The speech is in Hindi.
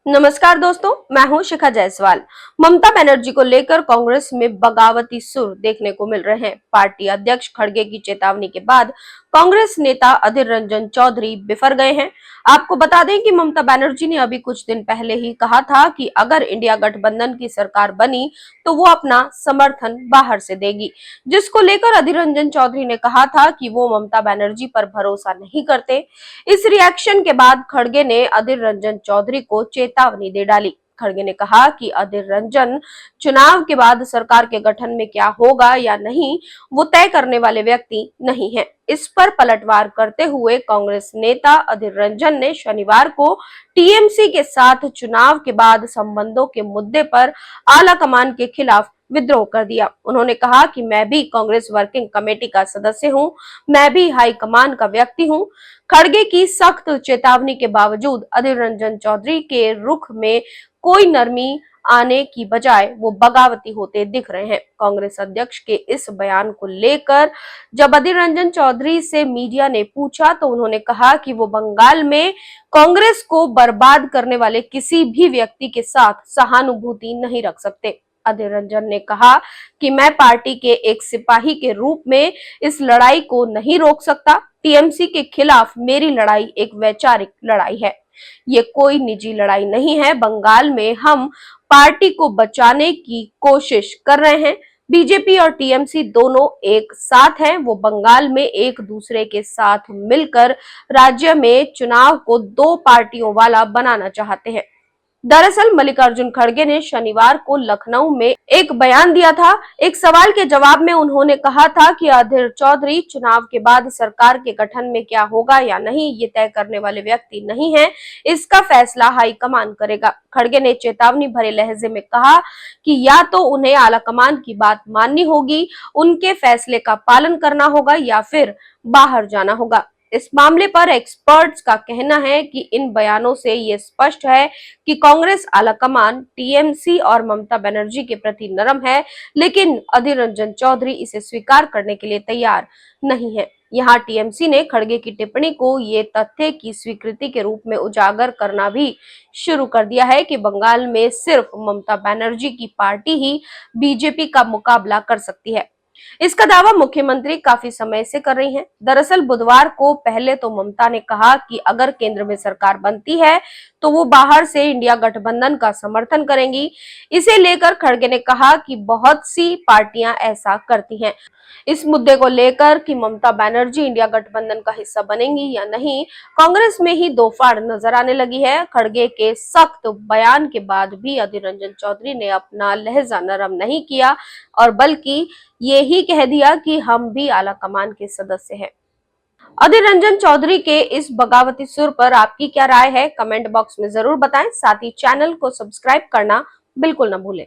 नमस्कार दोस्तों, मैं हूं शिखा जायसवाल। ममता बनर्जी को लेकर कांग्रेस में बगावती सुर देखने को मिल रहे हैं। पार्टी अध्यक्ष खड़गे की चेतावनी के बाद कांग्रेस नेता अधीर रंजन चौधरी बिफर गए हैं। आपको बता दें कि ममता बनर्जी ने अभी कुछ दिन पहले ही कहा था कि अगर इंडिया गठबंधन की सरकार बनी तो वो अपना समर्थन बाहर से देगी, जिसको लेकर अधीर रंजन चौधरी ने कहा था कि वो ममता बनर्जी पर भरोसा नहीं करते। इस रिएक्शन के बाद खड़गे ने अधीर रंजन चौधरी को चेतावनी दे डाली। खड़गे ने कहा कि अधीर रंजन चुनाव के बाद सरकार के गठन में क्या होगा या नहीं, वो तय करने वाले व्यक्ति नहीं है। इस पर पलटवार करते हुए कांग्रेस नेता अधीर रंजन ने शनिवार को टीएमसी के साथ चुनाव के बाद संबंधों के मुद्दे पर आला कमान के खिलाफ विद्रोह कर दिया। उन्होंने कहा कि मैं भी कांग्रेस वर्किंग कमेटी का सदस्य हूं, मैं भी हाईकमान का व्यक्ति हूं। खड़गे की सख्त चेतावनी के बावजूद अधीर रंजन चौधरी के रुख में कोई नरमी आने की बजाय वो बगावती होते दिख रहे हैं। कांग्रेस अध्यक्ष के इस बयान को लेकर जब अधीर रंजन चौधरी से मीडिया ने पूछा तो उन्होंने कहा कि वो बंगाल में कांग्रेस को बर्बाद करने वाले किसी भी व्यक्ति के साथ सहानुभूति नहीं रख सकते। अधीर रंजन ने कहा कि मैं पार्टी के एक सिपाही के रूप में इस लड़ाई को नहीं रोक सकता। टीएमसी के खिलाफ मेरी लड़ाई एक वैचारिक लड़ाई है, ये कोई निजी लड़ाई नहीं है। बंगाल में हम पार्टी को बचाने की कोशिश कर रहे हैं। बीजेपी और टीएमसी दोनों एक साथ हैं। वो बंगाल में एक दूसरे के साथ मिलकर राज्य में चुनाव को दो पार्टियों वाला बनाना चाहते हैं। दरअसल मल्लिकार्जुन खड़गे ने शनिवार को लखनऊ में एक बयान दिया था। एक सवाल के जवाब में उन्होंने कहा था कि अधीर चौधरी चुनाव के बाद सरकार के गठन में क्या होगा या नहीं, ये तय करने वाले व्यक्ति नहीं है, इसका फैसला हाईकमान करेगा। खड़गे ने चेतावनी भरे लहजे में कहा कि या तो उन्हें आलाकमान की बात माननी होगी, उनके फैसले का पालन करना होगा या फिर बाहर जाना होगा। इस मामले पर एक्सपर्ट्स का कहना है कि इन बयानों से ये स्पष्ट है कि कांग्रेस आलाकमान टीएमसी और ममता बनर्जी के प्रति नरम है, लेकिन अधीर रंजन चौधरी इसे स्वीकार करने के लिए तैयार नहीं है। यहाँ टीएमसी ने खड़गे की टिप्पणी को ये तथ्य की स्वीकृति के रूप में उजागर करना भी शुरू कर दिया है कि बंगाल में सिर्फ ममता बनर्जी की पार्टी ही बीजेपी का मुकाबला कर सकती है। इसका दावा मुख्यमंत्री काफी समय से कर रही हैं। दरअसल बुधवार को पहले तो ममता ने कहा कि अगर केंद्र में सरकार बनती है तो वो बाहर से इंडिया गठबंधन का समर्थन करेंगी। इसे लेकर खड़गे ने कहा कि बहुत सी पार्टियां ऐसा करती हैं। इस मुद्दे को लेकर कि ममता बनर्जी इंडिया गठबंधन का हिस्सा बनेंगी या नहीं, कांग्रेस में ही दो फाड़ नजर आने लगी है। खड़गे के सख्त बयान के बाद भी अधीर रंजन चौधरी ने अपना लहजा नरम नहीं किया और बल्कि ये ही कह दिया कि हम भी आला कमान के सदस्य हैं। अधीर रंजन चौधरी के इस बगावती सुर पर आपकी क्या राय है, कमेंट बॉक्स में जरूर बताएं। साथ ही चैनल को सब्सक्राइब करना बिल्कुल न भूलें।